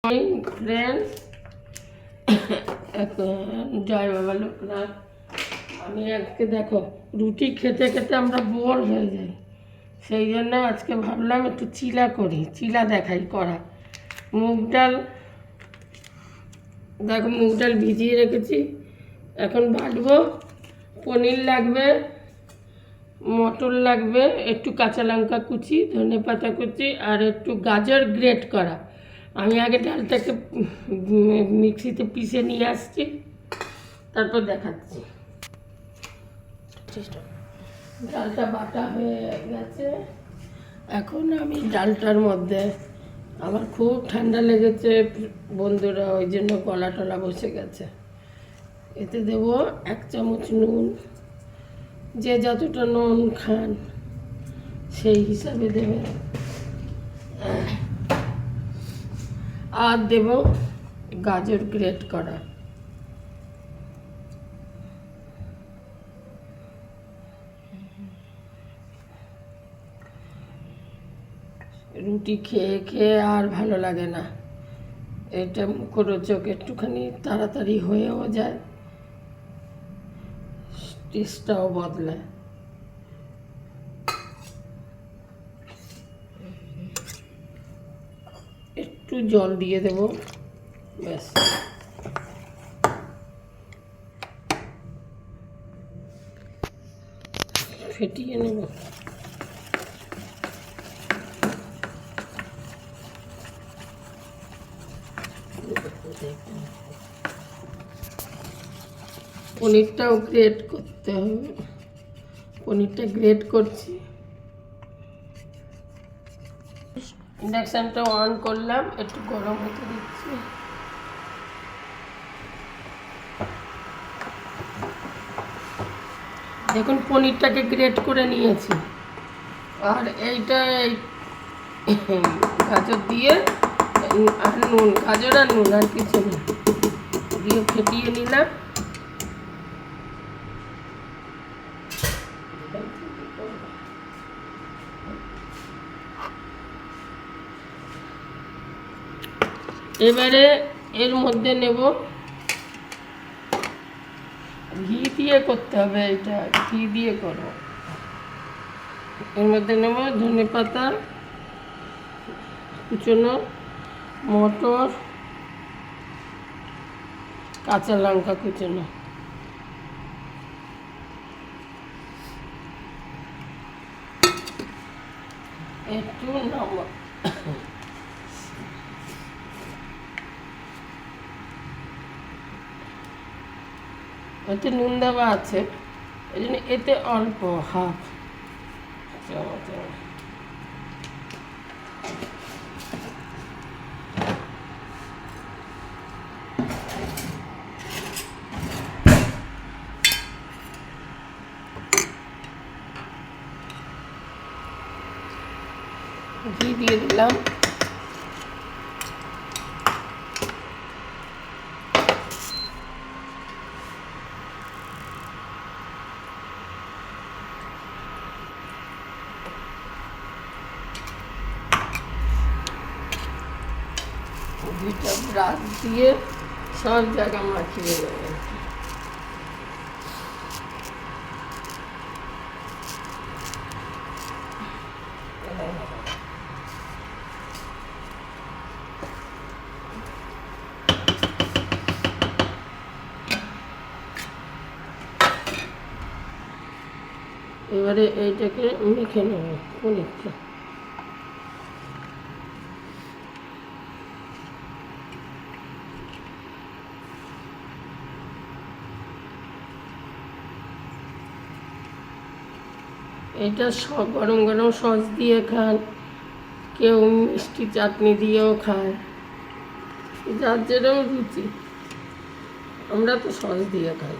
Friends, জয় বাবা লোকনাথ। আমি আজকে দেখো রুটি খেতে খেতে আমরা বোর হয়ে যাই, সেই জন্য আজকে ভাবলাম একটু চিলা করি, চিলা দেখাই করা। মুগ ডাল দেখো, মুগ ডাল ভিজিয়ে রেখেছি, এখন বাটবো। পনির লাগবে, মটর লাগবে, একটু কাঁচা লঙ্কা কুচি, ধনে পাতা কুচি, আর একটু গাজর গ্রেট করা। আমি আগে ডালটাকে মিক্সিতে পিষে নিয়ে আসছি, তারপর দেখাচ্ছি। ডালটা বাটা হয়ে গেছে। এখন আমি ডালটার মধ্যে, আমার খুব ঠান্ডা লেগেছে বন্ধুরা, ওই জন্য গলা টলা বসে গেছে। এতে দেবো 1 চামচ নুন, যে যতটা নুন খান সেই হিসাবে দেবে। আর দেব গাজর গ্রেট করা। রুটি খেয়ে খেয়ে আর ভালো লাগে না, এটা মুখরোচক, একটুখানি তাড়াতাড়ি হয়েও যায়, টেস্টটাও বদলায়। একটু জল দিয়ে দেব, ব্যাস। ফেটিয়ে নেব। পনিরটাও গ্রেট করতে হবে, পনিরটা গ্রেট করছি। ইন্ডাকশানটা অন করলাম, একটু গরম হতে দিচ্ছি। দেখুন পনিরটাকে গ্রেট করে নিয়েছি, আর এইটা গাজর দিয়ে আর নুন, গাজর আর নুন আর কিছু নেই, দিয়ে ফেটিয়ে নিলাম। এবারে এর মধ্যে নেব, ঘি দিয়ে করতে হবে, এটা ঘি দিয়ে করব। এর মধ্যে নেব ধনে পাতা কুচনো, মটর, কাঁচা লঙ্কা কুচনো, একটু নমক। এতে নুন দেওয়া আছে, এই জন্য এতে অল্প হাফ চামচ। ঘি দিয়ে দিলাম। ঘিটা ব্রাশ দিয়ে সব জায়গা মাখিয়ে দেবে। এবারে এইটাকে মেখে নেব পনিরটা। এটা গরম গরম সস দিয়ে খান, কেউ মিষ্টি চাটনি দিয়েও খায়, যার যেরকম রুচি। আমরা তো সস দিয়ে খাই।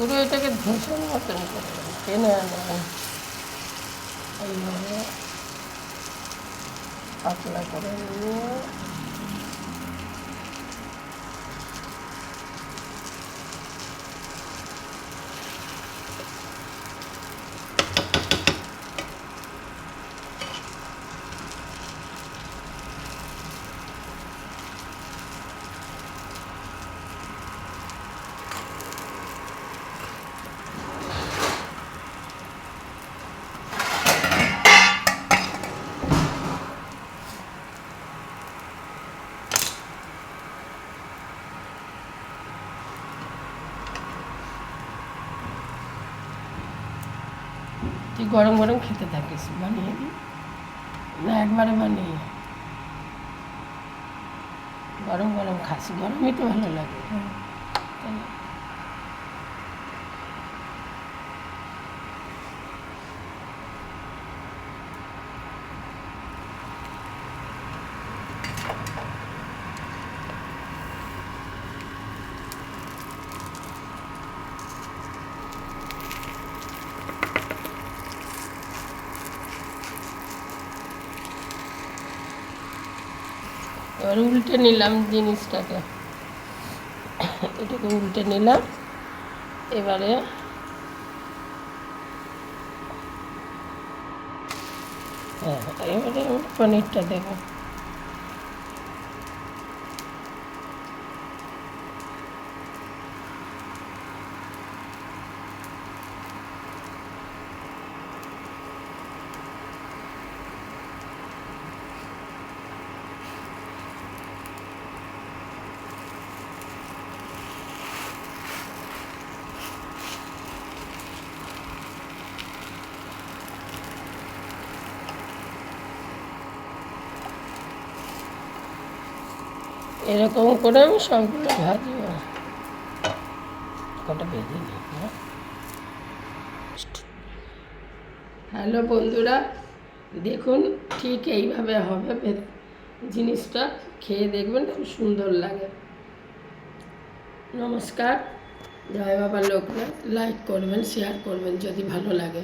পুরো এটাকে ধোসার মতন করবেন, টেনে আনবেন এইভাবে পাতলা করে নিয়ে তুই গরম গরম খেতে থাকিস, বানিয়ে দিই না একবারে বানিয়ে গরম গরম খাস, গরমই তো ভালো লাগে। এবার উল্টে নিলাম জিনিসটাকে, এটাকে উল্টে নিলাম। এবারে এবারে পনিরটা দেবো। এরকম করে আমি সবগুলো ভাজবো, কটা ভেজে নিই। হ্যালো বন্ধুরা, দেখুন ঠিক এইভাবে হবে জিনিসটা, খেয়ে দেখবেন খুব সুন্দর লাগে। নমস্কার, জয় বাবা লোকনাথ। লাইক করবেন, শেয়ার করবেন যদি ভালো লাগে।